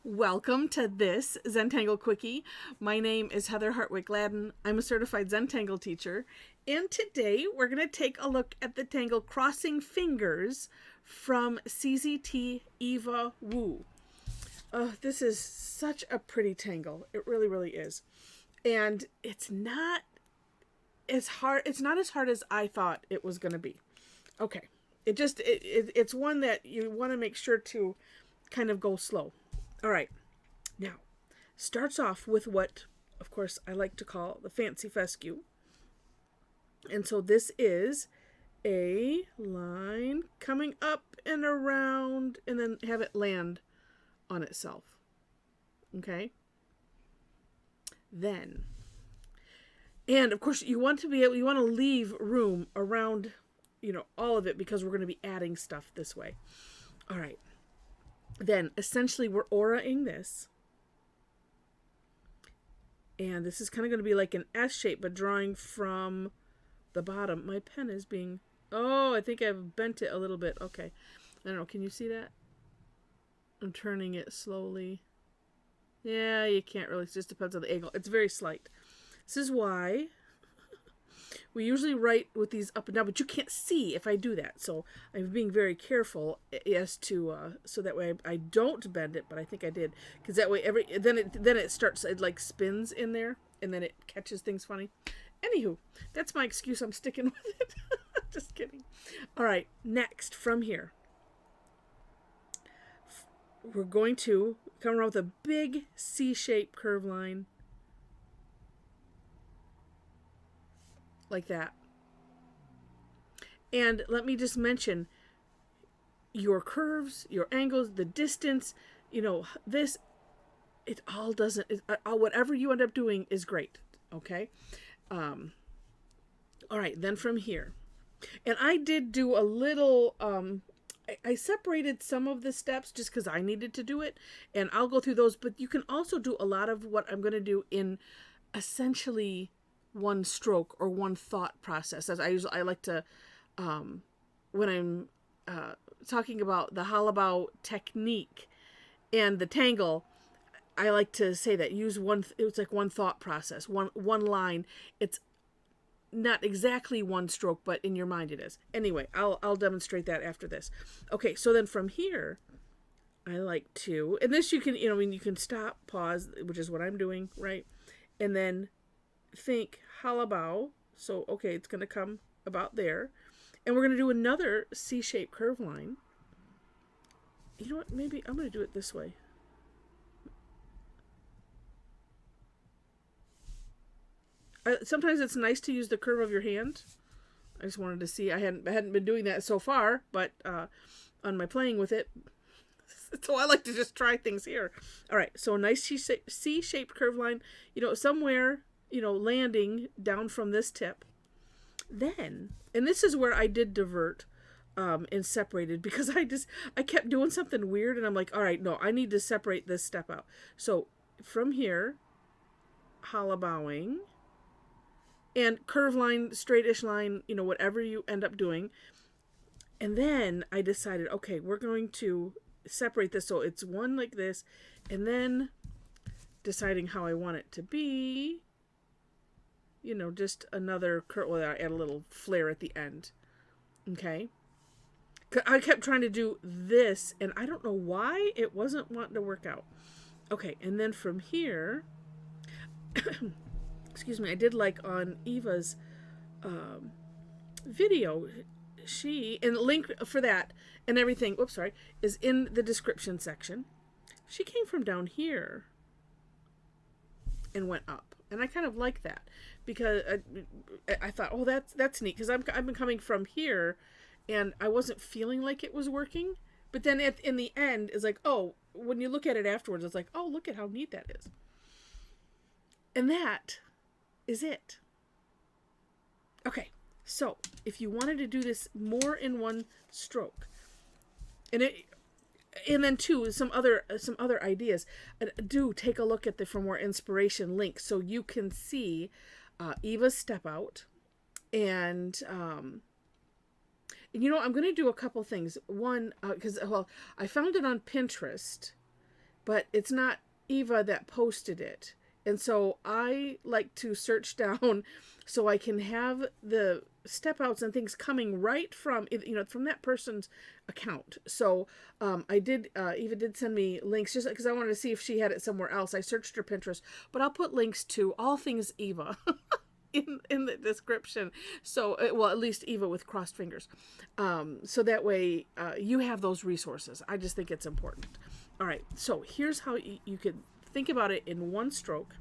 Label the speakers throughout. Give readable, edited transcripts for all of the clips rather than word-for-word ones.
Speaker 1: Welcome to this Zentangle Quickie. My name is Heather Hartwick Gladden. I'm a certified Zentangle teacher, and today we're going to take a look at the tangle Crossing Fingers from CZT Eva Wu. This is such a pretty tangle. It really, really is. And it's not as hard. It's not as hard as I thought it was going to be. Okay. It's one that you want to make sure to kind of go slow. All right, now, starts off with what, of course, I like to call the fancy fescue. And so this is a line coming up and around and then have it land on itself. Okay? Then, and of course, you want to leave room around, all of it because we're going to be adding stuff this way. All right. Then, essentially, we're auraing this. And this is kind of going to be like an S shape, but drawing from the bottom. My pen is being... Oh, I think I've bent it a little bit. Okay. I don't know. Can you see that? I'm turning it slowly. Yeah, you can't really. It just depends on the angle. It's very slight. This is why we usually write with these up and down, but you can't see if I do that. So I'm being very careful as to so that way I don't bend it, but I think I did, because that way then it starts, it like spins in there and then it catches things funny. Anywho, that's my excuse. I'm sticking with it. Just kidding. All right, next from here, we're going to come around with a big C-shaped curve line. Like that. And let me just mention your curves, your angles, the distance, this, it all doesn't, whatever you end up doing is great. Okay. All right. Then from here, and I did do a little, I separated some of the steps just because I needed to do it, and I'll go through those, but you can also do a lot of what I'm going to do in essentially one stroke or one thought process. As I like to, when I'm talking about the halabow technique and the tangle, I like to say that use one. It's like one thought process, one line. It's not exactly one stroke, but in your mind it is. Anyway, I'll demonstrate that after this. Okay, so then from here, I like to, and this you can, you can stop, pause, which is what I'm doing, right, and then think halabow. So okay, it's going to come about there, and we're going to do another C-shaped curve line. You know what, maybe I'm going to do it this way. Sometimes it's nice to use the curve of your hand. I just wanted to see. I hadn't been doing that so far, but on my playing with it, so I like to just try things here. All right, so a nice C-shaped curve line, somewhere, landing down from this tip. Then, and this is where I did divert and separated, because I kept doing something weird, and I'm like, all right, no, I need to separate this step out. So from here, halabowing, and curve line, straightish line, whatever you end up doing. And then I decided, okay, we're going to separate this so it's one like this, and then deciding how I want it to be, just another curve. Well, I add a little flare at the end. Okay. I kept trying to do this, and I don't know why it wasn't wanting to work out. Okay, and then from here, excuse me, I did like on Eva's video, and the link for that and everything, is in the description section. She came from down here and went up. And I kind of like that, because I thought, oh, that's neat, because I've been coming from here, and I wasn't feeling like it was working. But then in the end, it's like, oh, when you look at it afterwards, it's like, oh, look at how neat that is. And that is it. Okay, so if you wanted to do this more in one stroke, and then too, some other ideas, do take a look at the For More Inspiration link so you can see Eva's step out, and I'm going to do a couple things. One, because I found it on Pinterest, but it's not Eva that posted it. And so I like to search down so I can have the step outs and things coming right from, from that person's account. So Eva did send me links just because I wanted to see if she had it somewhere else. I searched her Pinterest, but I'll put links to all things Eva in the description. So, well, at least Eva with crossed fingers. So that way you have those resources. I just think it's important. All right, so here's how you could think about it in one stroke.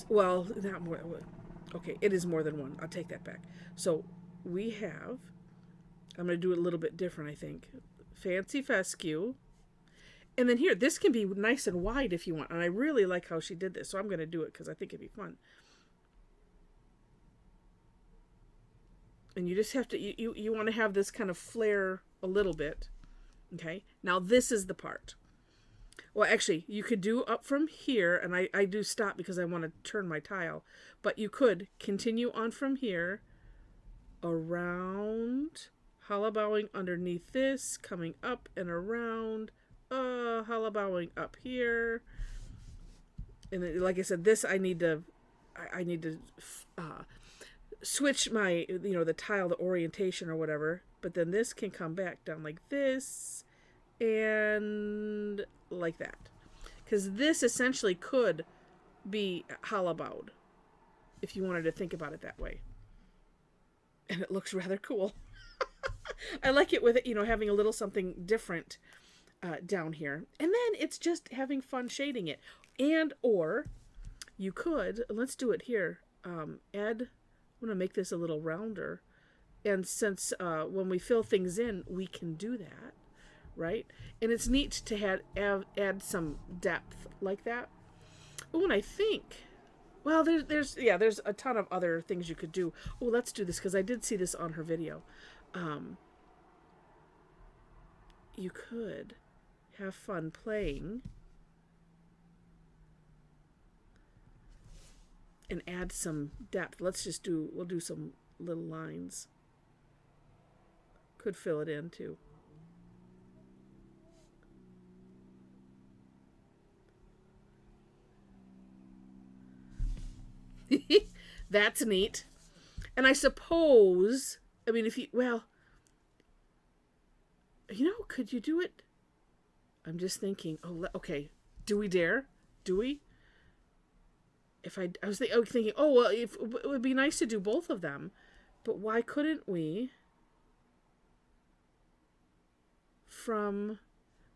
Speaker 1: Well, not more. Okay, it is more than one. I'll take that back. So we have, I'm going to do it a little bit different, I think. Fancy fescue. And then here, this can be nice and wide if you want. And I really like how she did this. So I'm going to do it because I think it'd be fun. And you just have to, you want to have this kind of flare a little bit. Okay, now this is the part. Well, actually, you could do up from here, and I do stop because I want to turn my tile. But you could continue on from here, around, hollowbowing underneath this, coming up and around, hollowbowing up here. And then, like I said, this I need to switch my, the tile, the orientation or whatever. But then this can come back down like this and like that. Because this essentially could be hollowbowed if you wanted to think about it that way. And it looks rather cool. I like it with it, having a little something different down here. And then it's just having fun shading it. And or you could, let's do it here, I'm going to make this a little rounder. And since when we fill things in, we can do that, right? And it's neat to add some depth like that. Oh, and I think, well, there's a ton of other things you could do. Oh, let's do this because I did see this on her video. You could have fun playing and add some depth. We'll do some little lines. Could fill it in too. That's neat. And I suppose, if you, could you do it? I'm just thinking, okay, do we dare? Do we? I was thinking, it would be nice to do both of them, but why couldn't we?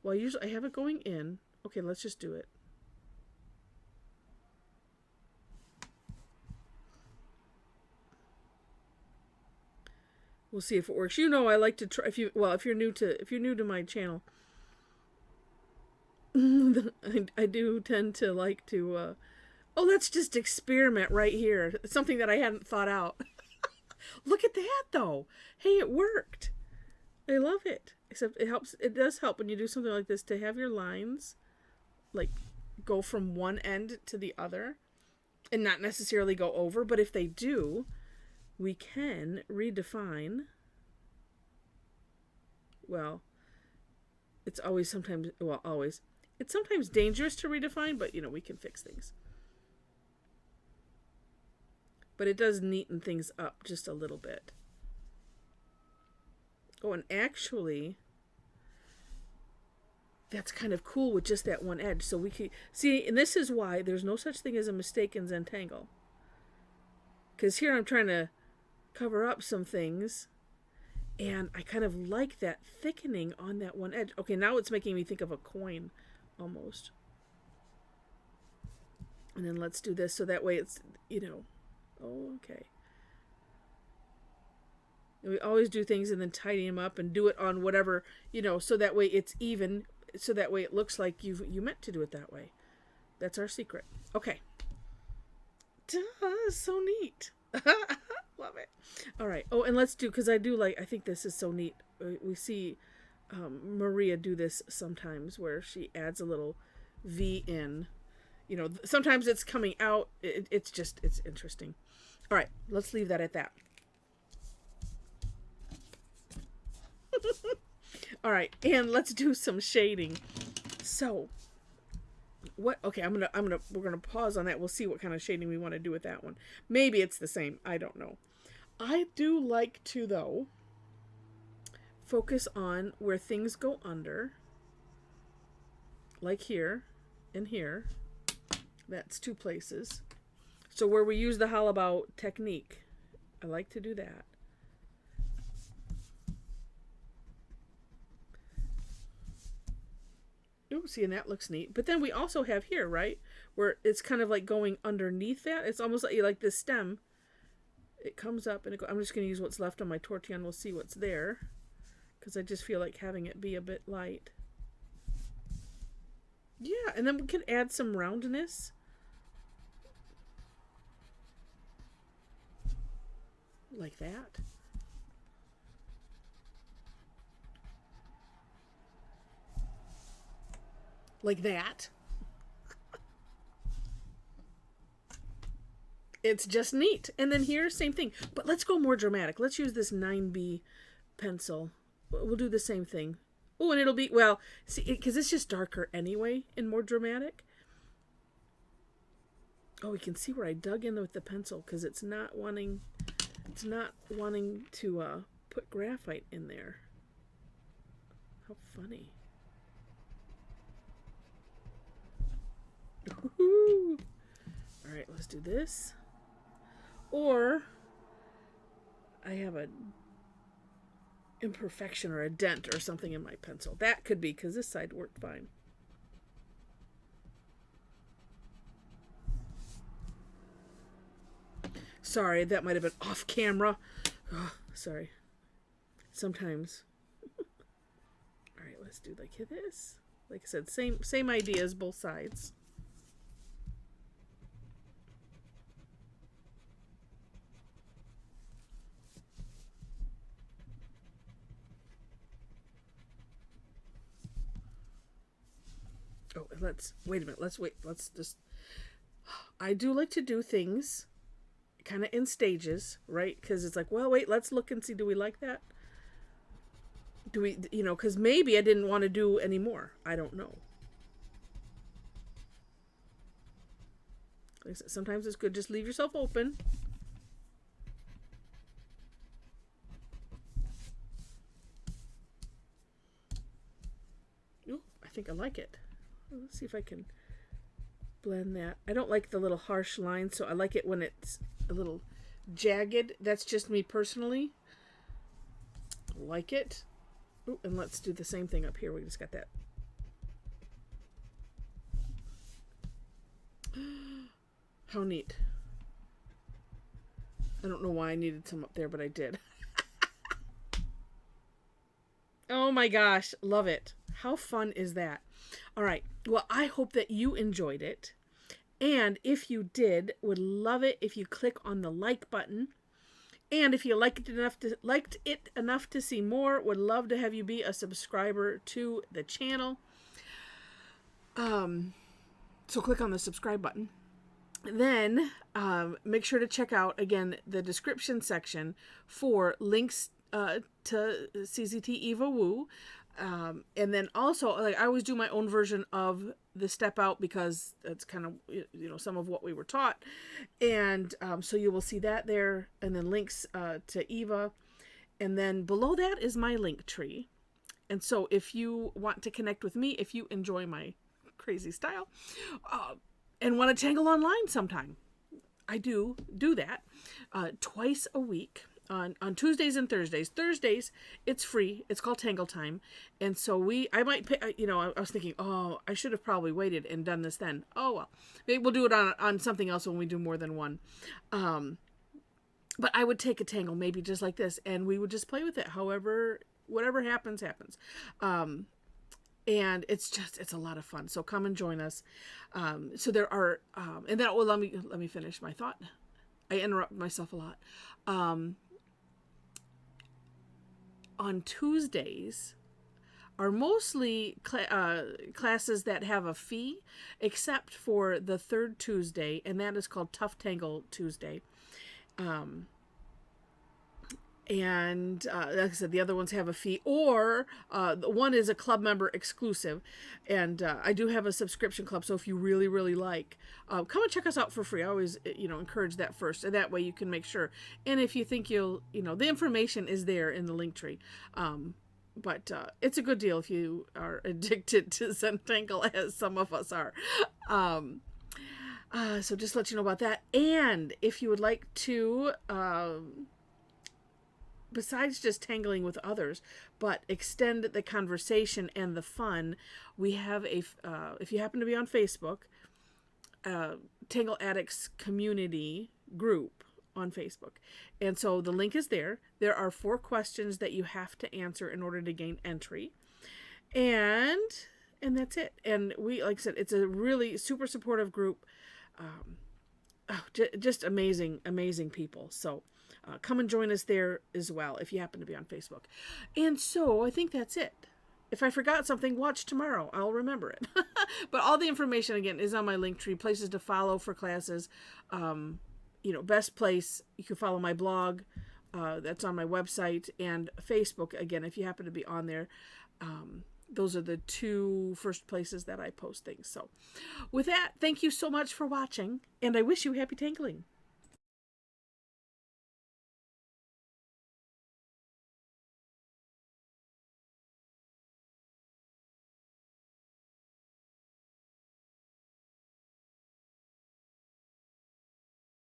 Speaker 1: Usually I have it going in. Okay, let's just do it. We'll see if it works. I like to try. If you're new to my channel, I do tend to like to. Let's just experiment right here. It's something that I hadn't thought out. Look at that, though. Hey, it worked. I love it. Except it does help when you do something like this to have your lines like go from one end to the other and not necessarily go over. But if they do, we can redefine. Well, it's sometimes dangerous to redefine, but we can fix things. But it does neaten things up just a little bit. Oh, and actually, that's kind of cool with just that one edge. So we can see, and this is why there's no such thing as a mistake in Zentangle. Because here I'm trying to cover up some things, and I kind of like that thickening on that one edge. Okay, now it's making me think of a coin, almost. And then let's do this so that way it's, oh, okay. And we always do things and then tidy them up and do it on whatever, so that way it's even, so that way it looks like you meant to do it that way. That's our secret. Okay. Duh, so neat. Love it. All right. Oh, and let's do, because I think this is so neat. We see Maria do this sometimes where she adds a little V in. Sometimes it's coming out. It's interesting. All right. Let's leave that at that. All right, and let's do some shading. So what, okay, we're gonna pause on that. We'll see what kind of shading we want to do with that one. Maybe it's the same, I don't know. I do like to, though, focus on where things go under, like here and here. That's 2 places. So where we use the hollabout technique, I like to do that. Ooh, see, and that looks neat. But then we also have here, right, where it's kind of like going underneath that. It's almost like this stem. It comes up, and I'm just going to use what's left on my Tortillion. We'll see what's there, because I just feel like having it be a bit light. Yeah, and then we can add some roundness. Like that. Like that. It's just neat. And then here, same thing. But let's go more dramatic. Let's use this 9B pencil. We'll do the same thing. Oh, and it'll be, well, see, because it's just darker anyway and more dramatic. Oh, we can see where I dug in with the pencil because it's not wanting to put graphite in there. How funny. Woo-hoo. All right, let's do this. Or I have an imperfection or a dent or something in my pencil. That could be because this side worked fine. Sorry, that might have been off camera. Oh, sorry. Sometimes. All right, let's do like this. Like I said, same ideas, both sides. Oh, wait a minute. Let's just, I do like to do things kind of in stages, right? Because it's like, well, wait, let's look and see, do we like that? Do we, because maybe I didn't want to do any more. I don't know. Like I said, sometimes it's good, just leave yourself open. Oh, I think I like it. Let's see if I can blend that. I don't like the little harsh lines, so I like it when it's a little jagged. That's just me personally. Like it. Ooh, and let's do the same thing up here. We just got that. How neat. I don't know why I needed some up there, but I did. Oh my gosh, love it. How fun is that? All right. Well, I hope that you enjoyed it. And if you did, would love it if you click on the like button. And if you liked it enough to see more, would love to have you be a subscriber to the channel. So click on the subscribe button. Then make sure to check out, again, the description section for links to CZT Eva Wu. And then also, like, I always do my own version of the step out because that's kind of, some of what we were taught. And so you will see that there, and then links to Eva. And then below that is my link tree. And so if you want to connect with me, if you enjoy my crazy style, and want to tangle online sometime, I do that twice a week. On Tuesdays and Thursdays. Thursdays, it's free. It's called Tangle Time. And so I might pay, I was thinking, oh, I should have probably waited and done this then. Oh, well, maybe we'll do it on something else when we do more than one. But I would take a tangle, maybe just like this, and we would just play with it. However, whatever happens, happens. And it's a lot of fun. So come and join us. So there are, and then, well, let me finish my thought. I interrupt myself a lot. On Tuesdays are mostly classes that have a fee, except for the third Tuesday, and that is called Tough Tangle Tuesday. And like I said, the other ones have a fee, or one is a club member exclusive. And I do have a subscription club, so if you really, really like, come and check us out for free. I always, encourage that first, and that way you can make sure. And if you think the information is there in the link tree. But it's a good deal if you are addicted to Zentangle, as some of us are. So just let you know about that. And if you would like to, besides just tangling with others, but extend the conversation and the fun, we have if you happen to be on Facebook, Tangle Addicts Community group on Facebook. And so the link is there. There are 4 questions that you have to answer in order to gain entry. And that's it. And we, like I said, it's a really super supportive group. Just amazing, amazing people. So come and join us there as well if you happen to be on Facebook. And so I think that's it. If I forgot something, watch tomorrow. I'll remember it. But all the information, again, is on my link tree. Places to follow for classes. Best place, you can follow my blog. That's on my website. And Facebook, again, if you happen to be on there. Those are the 2 first places that I post things. So with that, thank you so much for watching. And I wish you happy tangling.